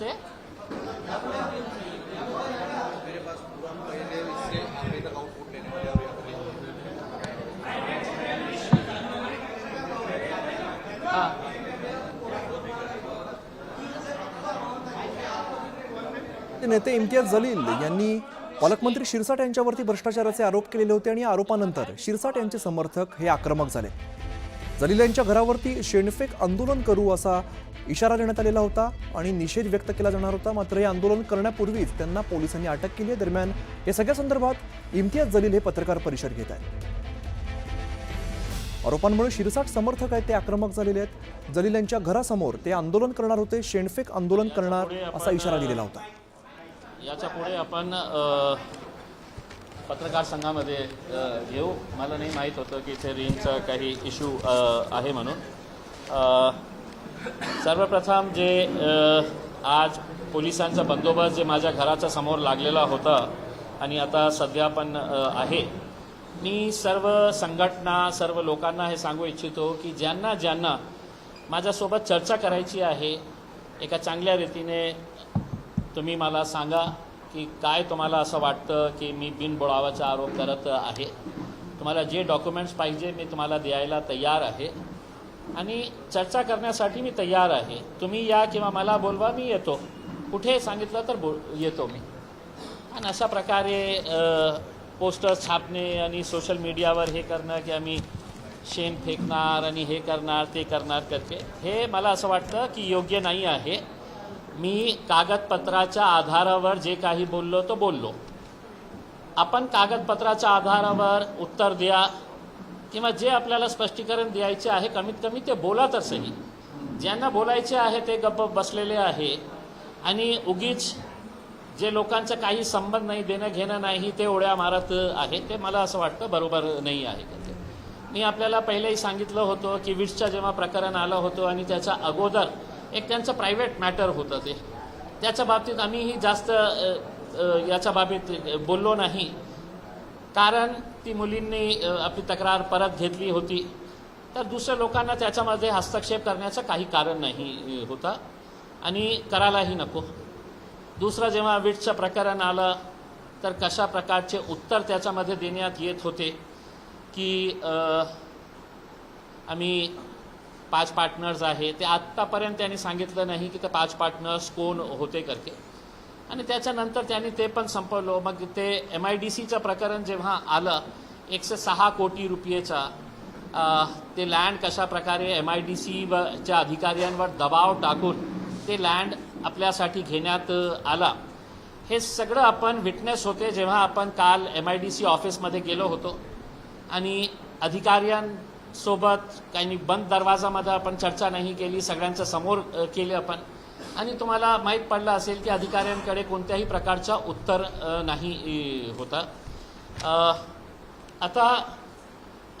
से मेरे पास पूरा पहले इससे आगे तक आउटपुट लेने वाले हैं। हाँ नेते इम्तियाज जलील यांनी पालकमंत्री शिरसाट यांच्यावरती भ्रष्टाचाराचे आरोप केलेले होते आणि आरोपानंतर शिरसाट यांचे समर्थक हे आक्रमक झाले। जलील यांच्या घरावरती शेणफेक आंदोलन करू असा इशारा देण्यात आलेला होता आणि निषेध व्यक्त केला जाणार होता, मात्र हे आंदोलन करण्यापूर्वीच त्यांना पोलिसांनी अटक केली आहे। दरम्यान या सगळ्या संदर्भात इम्तियाज जलील हे पत्रकार परिषद घेत आहेत। आरोपांमुळे शिरसाट समर्थक आहेत ते आक्रमक झालेले आहेत। जलील यांच्या घरासमोर ते आंदोलन करणार होते, शेणफेक आंदोलन करणार असा इशारा दिलेला होता। याच्या पुढे आपण पत्रकार संघामध्ये येऊ। मला नाही माहीत होतं की इथे रेंजचा काही इश्यू आहे म्हणून। सर्वप्रथम जे आज पोलिसांचा बंदोबस्त जे माझ्या घराच्या समोर लागलेला होता आणि आता सध्या पण आहे, मी सर्व संघटना सर्व लोकांना हे सांगू इच्छितो की ज्यांना ज्यांना माझ्यासोबत चर्चा करायची आहे, एका चांगल्या रीतीने तुम्ही मला सांगा की काय तुम्हाला असं वाटतं की मी बिनबुडावाचा आरोप करत आहे। तुम्हाला जे डॉक्युमेंट्स पाहिजे मी तुम्हाला द्यायला तयार आहे आणि चर्चा करण्यासाठी मी तयार आहे। तुम्ही या किंवा मला बोलवा, मी येतो। कुठे सांगितलं तर येतो मी। आणि अशा प्रकारे पोस्टर्स छापणे आणि सोशल मीडियावर हे करणं की आम्ही शेण फेकणार आणि हे करणार ते करणार करके, हे मला असं वाटतं की योग्य नाही आहे। मी कागदपत्राच्या आधारावर जे काही बोललो तो बोललो। आपण कागदपत्राच्या आधारावर उत्तर द्या किंवा जे आपल्याला स्पष्टीकरण द्यायचे आहे कमीत कमी ते बोला तर सही। ज्यांना बोलायचे आहे ते गप्प बसलेले आहे आणि उगीच जे लोकांचं काही संबंध नाही, देणं घेणं नाही, ते उड्या मारत आहे, ते मला असं वाटतं बरोबर नाही आहे। मी आपल्याला पहिलेही सांगितलं होतं की विट्सचं जेव्हा प्रकरण आलं होतं आणि त्याच्या अगोदर एक त्यांचं प्रायव्हेट मॅटर होतं, ते त्याच्या बाबतीत आम्हीही जास्त याच्या बाबतीत बोललो नाही, कारण ती मुलींनी आपली तक्रार परत घेतली होती। तर दुसऱ्या लोकांना त्याच्यामध्ये हस्तक्षेप करण्याचं काही कारण नाही होता आणि करायलाही नको। दुसरं जेव्हा विट्सचं प्रकरण आलं तर कशा प्रकारचे उत्तर त्याच्यामध्ये देण्यात येत होते की आम्ही 5 पार्टनर्स आहे, ते आत्तापर्यंत त्यांनी सांगितलं नाही की ते 5 पार्टनर्स कोण होते करके, आणि त्याच्यानंतर त्यांनी ते पण संपवलं। मग ते MIDCचं प्रकरण जेव्हा आलं 106 कोटी रुपयेचा, ते लँड कशा प्रकारे MIDCच्या अधिकाऱ्यांवर दबाव टाकून ते लँड आपल्यासाठी घेण्यात आला, हे सगळं आपण विटनेस होते जेव्हा आपण काल MIDC ऑफिसमध्ये गेलो होतो आणि अधिकाऱ्यांसोबत काही बंद दरवाजामध्ये आपण चर्चा नाही केली, सगळ्यांच्या समोर केली आपण। आणि तुम्हाला माहीत पडलं असेल की अधिकाऱ्यांकडे कोणत्याही प्रकारचा उत्तर नाही होता। आता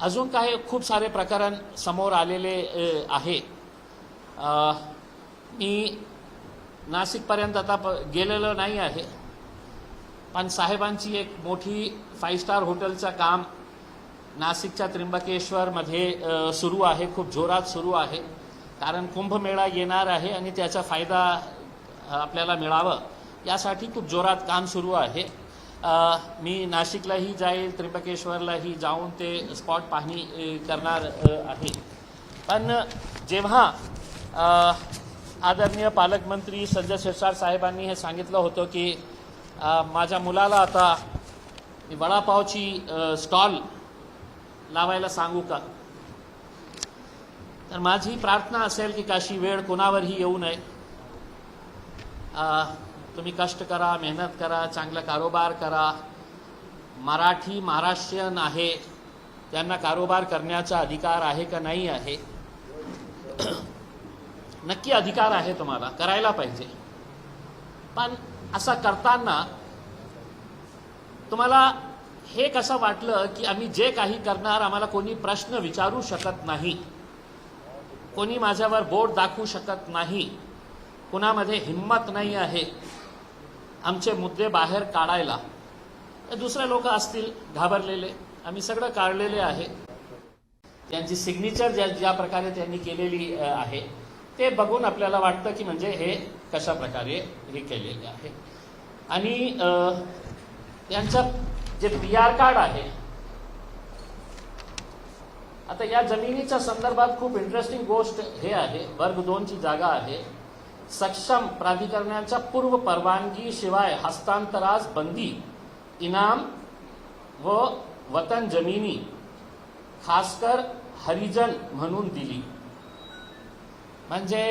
अजून काही खूप सारे प्रकरण समोर आलेले आहे। मी नाशिकपर्यंत आता गेलेलो नाही आहे, पण साहेबांची एक मोठी 5 स्टार हॉटेलचं काम नाशिकच्या त्र्यंबकेश्वरमध्ये सुरू आहे, खूप जोरात सुरू आहे, कारण कुंभमेळा येणार आहे आणि त्याचा फायदा आपल्याला मिळावं यासाठी खूप जोरात काम सुरू आहे। मी नाशिकलाही जाईल, त्र्यंबकेश्वरलाही जाऊन ते स्पॉट पाहणी करणार आहे। पण जेव्हा आदरणीय पालकमंत्री संजय शिरसाट साहेबांनी हे सांगितलं होतं की माझ्या मुलाला आता वडापावची स्टॉल लावायला सांगू का, तर माझी प्रार्थना असेल की काशी वेळ कोणावरही येऊ नये। तुम्ही कष्ट करा, मेहनत करा, चांगला कारोबार करा। मराठी महाराष्ट्रीयन आहे, त्यांना कारोबार करण्याचा अधिकार आहे का नाही आहे? नक्की अधिकार आहे, तुम्हाला करायला पाहिजे। पण असं करताना तुम्हाला हे कसं वाटलं की आम्ही जे काही करणार आम्हाला कोणी प्रश्न विचारू शकत नाही, कोणी माझ्यावर बोट दाखवू शकत नाही, कुणामध्ये हिम्मत नाही आहे आमचे मुद्दे बाहेर काढायला। दुसरे लोक असतील घाबरलेले, आम्ही सगळं काढलेले आहे। त्यांची सिग्नेचर ज्या प्रकारे त्यांनी केलेली आहे ते बघून आपल्याला वाटतं की म्हणजे हे कशा प्रकारे हे केलेले आहे. आणि त्यांचं जे PR कार्ड आहे, आता या जमिनीच्या संदर्भात खूप इंटरेस्टिंग गोष्ट हे आहे, वर्ग 2 ची जागा आहे. सक्षम प्राधिकरणाच्या पूर्व परवानगी शिवाय हस्तांतरास बंदी, इनाम व वतन जमिनी खासकर हरिजन म्हणून दिली. म्हणजे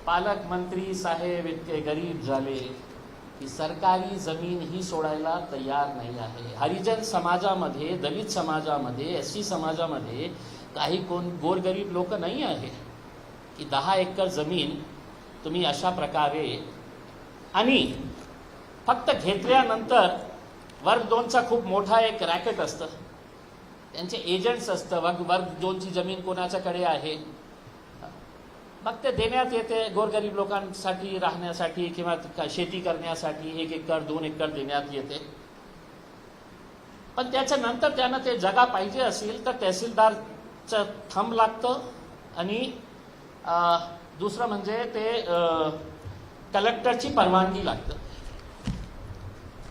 पालकमंत्री साहेब इतके गरीब झाले की सरकारी जमीन ही सोडायला तयार नाही आहे. हरिजन समाजामध्ये, दलित समाजामध्ये, SC समाजामध्ये काही कोण गोरगरीब लोक नाही आहे की 10 एकर जमीन तुम्ही अशा प्रकारे, आणि फक्त घेतल्यानंतर वर्ग 2चा खूप मोठा एक रॅकेट असतं, त्यांचे एजंट्स असतं. वर्ग 2ची जमीन कोणाच्याकडे आहे, मग ते देण्यात येते गोरगरीब लोकांसाठी राहण्यासाठी किंवा शेती करण्यासाठी 1 एकर 2 एकर देण्यात येते. पण त्याच्यानंतर त्यांना ते जागा पाहिजे असेल तर तहसीलदारचं थंब लागतं, आणि दुसरं म्हणजे ते कलेक्टरची परवानगी लागतं.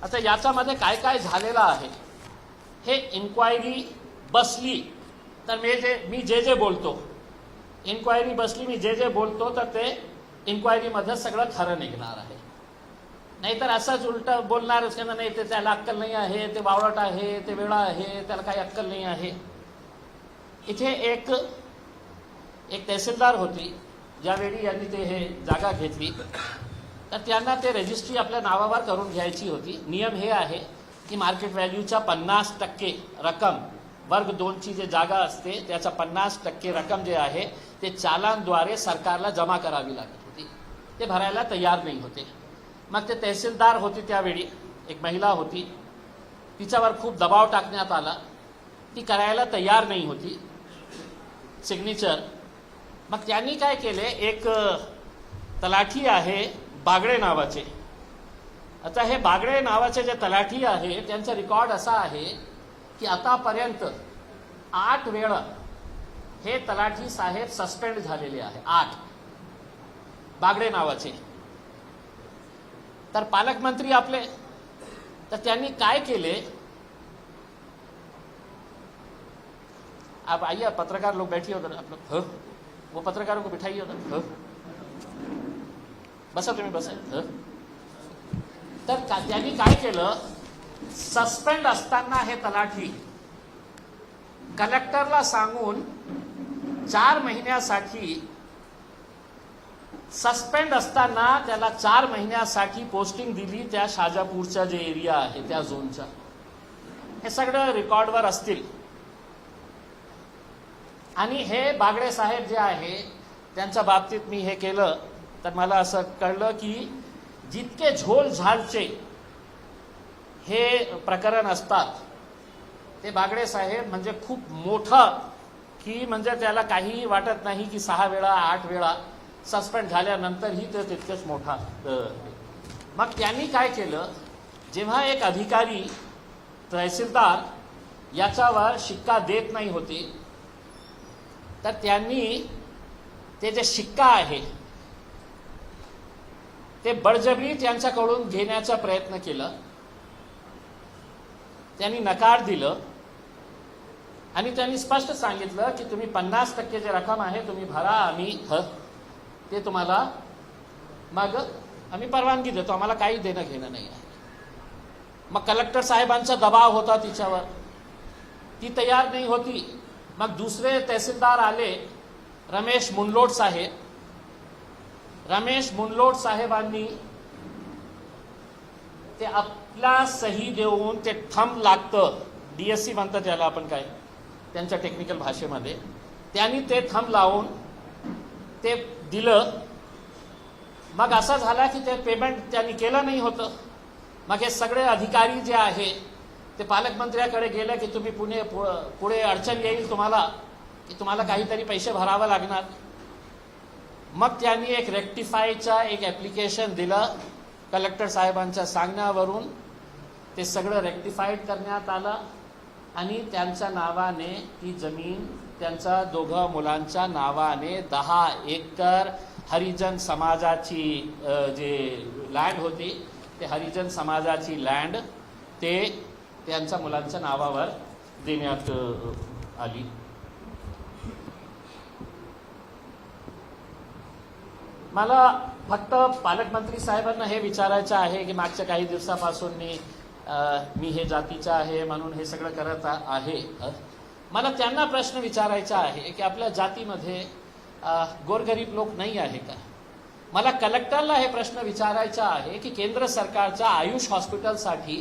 आता याच्यामध्ये काय काय झालेलं आहे हे इन्क्वायरी बसली तर मी जे बोलतो, इन्क्वायरी बसली मी जे बोलतो तर ते इन्क्वायरीमध्ये सगळं खरं निघणार आहे. नाहीतर असंच उलट बोलणार की नाही ते त्याला अक्कल नाही आहे, ते बावळट आहे, ते वेळा आहे, त्याला काही अक्कल नाही आहे. इथे एक तहसीलदार होती, ज्यावेळी यांनी ते हे जागा घेतली तर त्यांना ते रजिस्ट्री आपल्या नावावर करून घ्यायची होती. नियम हे आहे की मार्केट व्हॅल्यूच्या 50% रक्कम, वर्ग 2ची जे जागा असते त्याचा 50% रक्कम जे आहे ते चालानद्वारे सरकारला जमा करावी लागत होती. ते भरायला तयार नाही होते. मग ते तहसीलदार होती त्यावेळी, एक महिला होती, तिच्यावर खूप दबाव टाकण्यात आला. ती करायला तयार नाही होती सिग्नेचर. मग त्यांनी काय केले, एक तलाठी आहे बागडे नावाचे. आता हे बागडे नावाचे जे तलाठी आहे त्यांचा रेकॉर्ड असा आहे की आतापर्यंत 8 वेळा हे तलाठी साहेब सस्पेंड झालेले आहे. 8 बागडे नावाचे. तर पालकमंत्री आपले, तर त्यांनी काय केले, आप आइए, पत्रकार लोग बैठिए उधर, आप लोग वो पत्रकारों को बिठाइए उधर, बसा तुम्ही बसा. तर त्यांनी काय केलं, सस्पेंड असताना हे तलाठी कलेक्टरला सांगून 4 महिन्यासाठी, सस्पेंड असताना त्याला 4 महिन्यासाठी पोस्टिंग दिली त्या शाजापूरचा जे एरिया आहे त्या झोनचा. हे सगळं रेकॉर्डवर असतील. आणि हे बागडे साहेब जे आहे त्यांच्या बाबतीत मी हे केलं तर मला असं कळलं की जितके झोल झालचे हे प्रकरण असतात ते बागडे साहेब म्हणजे खूप मोठं, की म्हणजे त्याला काहीही वाटत नाही की 6 वेळा 8 वेळा सस्पेंड झाल्यानंतरही ते तितकेच मोठा. मग त्यांनी काय केलं, जेव्हा एक अधिकारी तहसीलदार याच्यावर शिक्का देत नाही होते तर त्यांनी ते जे शिक्का आहे ते बळजबरी त्यांच्याकडून घेण्याचा प्रयत्न केला. त्यांनी नकार दिलं आणि त्यांनी स्पष्ट सांगितलं की तुम्ही 50% जे रक्कम आहे तुम्ही भरा, आम्ही ते तुम्हाला, मग आम्ही परवानगी देतो, आम्हाला काही देणं घेणं नाही आहे. मग कलेक्टर साहेबांचा दबाव होता तिच्यावर, ती तयार नाही होती. मग दुसरे तहसीलदार आले, रमेश मुनलोट साहेब. रमेश मुनलोट साहेबांनी ते आपला सही देऊन ते थंब लागतं, DSC म्हणतात त्याला आपण काय त्यांच्या टेक्निकल भाषेमध्ये, त्यांनी ते थंब लावून ते दिलं. मग असं झाला की ते पेमेंट त्यांनी केलं नाही होतं. मग हे सगळे अधिकारी जे आहे ते पालकमंत्र्याकडे गेले की तुम्ही पुढे अडचण येईल तुम्हाला, की तुम्हाला काहीतरी पैसे भरावं लागणार. मग त्यांनी एक रेक्टिफायचा एक ॲप्लिकेशन दिलं. कलेक्टर साहेबांच्या सांगण्यावरून ते सगळं रेक्टिफाईड करण्यात आलं आणि त्यांच्या नावाने ती जमीन त्यांच्या 2 मुलांच्या नावाने 10 एकर हरिजन समाजाची जे लँड होती ते हरिजन समाजाची लँड ते त्यांच्या मुलांच्या नावावर देण्यात आली. मला फक्त पालकमंत्री साहेबांना हे विचारायचं आहे की मागच्या काही दिवसापासून मी हे जातीचं आहे म्हणून हे सगळं करत आहे. मला त्यांना प्रश्न विचारायचा आहे की आपल्या जातीमध्ये गोरगरीब लोक नाही आहे का? मला कलेक्टरला हे प्रश्न विचारायचा आहे की केंद्र सरकारच्या आयुष हॉस्पिटलसाठी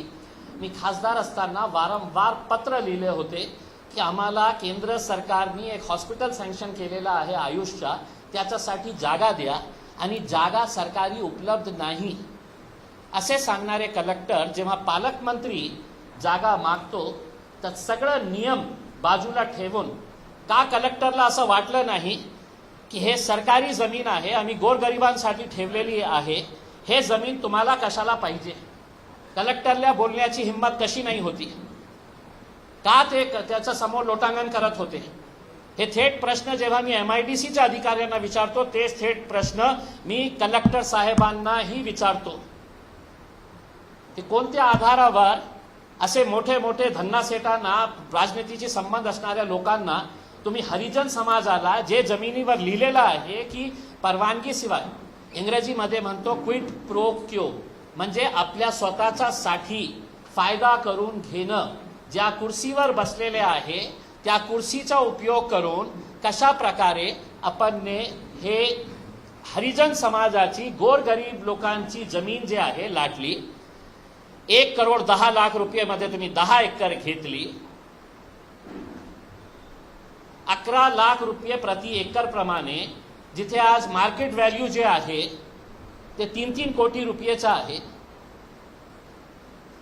मी खासदार असताना वारंवार पत्र लिहिले होते की आम्हाला केंद्र सरकारने एक हॉस्पिटल सँक्शन केलेला आहे आयुषच्या, त्याच्यासाठी जागा द्या आणि जागा सरकारी उपलब्ध नाही असे सांगणारे कलेक्टर जेव्हा पालकमंत्री जागा मागतो तर सगळं नियम बाजूला ठेवून का कलेक्टरला असं वाटलं नाही की हे सरकारी जमीन आहे, आम्ही गोरगरिबांसाठी ठेवलेली आहे, हे जमीन तुम्हाला कशाला पाहिजे? कलेक्टरला बोलण्याची हिंमत कशी नाही होती? का ते त्याच्या समोर लोटांगण करत होते? हे थेट प्रश्न जेव्हा मी MIDCच्या अधिकाऱ्यांना विचारतो तेच थेट प्रश्न मी कलेक्टर साहेबांनाही विचारतो की कोणत्या आधारावर असे मोठे मोठे धन्नासेठांना, राजनीतीशी संबंध असणाऱ्या लोकांना तुम्ही हरिजन समाजाला जे जमिनीवर लिहिलेलं आहे की परवानगीशिवाय, इंग्रजीमध्ये म्हणतो क्विड प्रो क्यो, म्हणजे आपल्या स्वतःच्या साठी फायदा करून घेणं, ज्या कुर्सीवर बसलेले आहे त्या कुर्सीचा उपयोग करून कशा प्रकारे आपण हे हरिजन समाजाची गोरगरीब लोकांची जमीन जी आहे लाटली. 1,10,00,000 रुपये तुम्ही 10 एकर घेतली. 11 लाख रुपये प्रति एकर प्रमाणे, जिथे आज मार्केट व्हॅल्यू जे आहे ते 3-3 कोटी रुपयेचं आहे.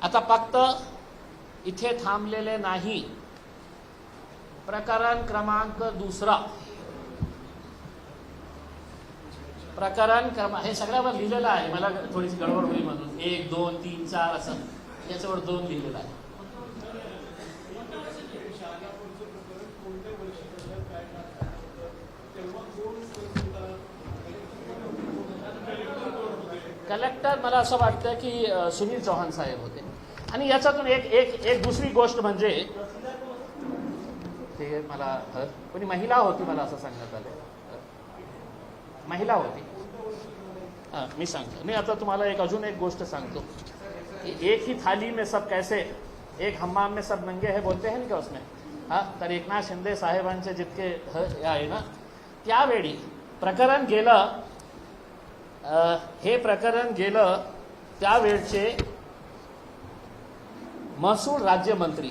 आता फक्त इथे थांबलेले नाही. प्रकरण क्रमांक 2, प्रकरण हे सगळ्यावर लिहिलेलं आहे. मला थोडीशी गडबड होईल म्हणून 1, 2, 3, 4 असं याच्यावर 2 लिहिलेलं आहे. कलेक्टर मला असं वाटतं की सुनील चौहान साहेब होते. आणि याच्यातून एक दुसरी गोष्ट म्हणजे ते मला कोणी महिला होती, मला असं सांगण्यात आलं महिला होती. मी सांगतो. मी आता तुम्हाला अजून एक गोष्ट सांगतो. एक ही थाली में सब कैसे, एक हम्माम में सब नंगे है बोलते हैं का उसमें. तर एकनाथ शिंदे साहेबांचे जितके आहे ना, त्यावेळी प्रकरण गेलं, हे प्रकरण गेलं त्यावेळचे महसूल राज्यमंत्री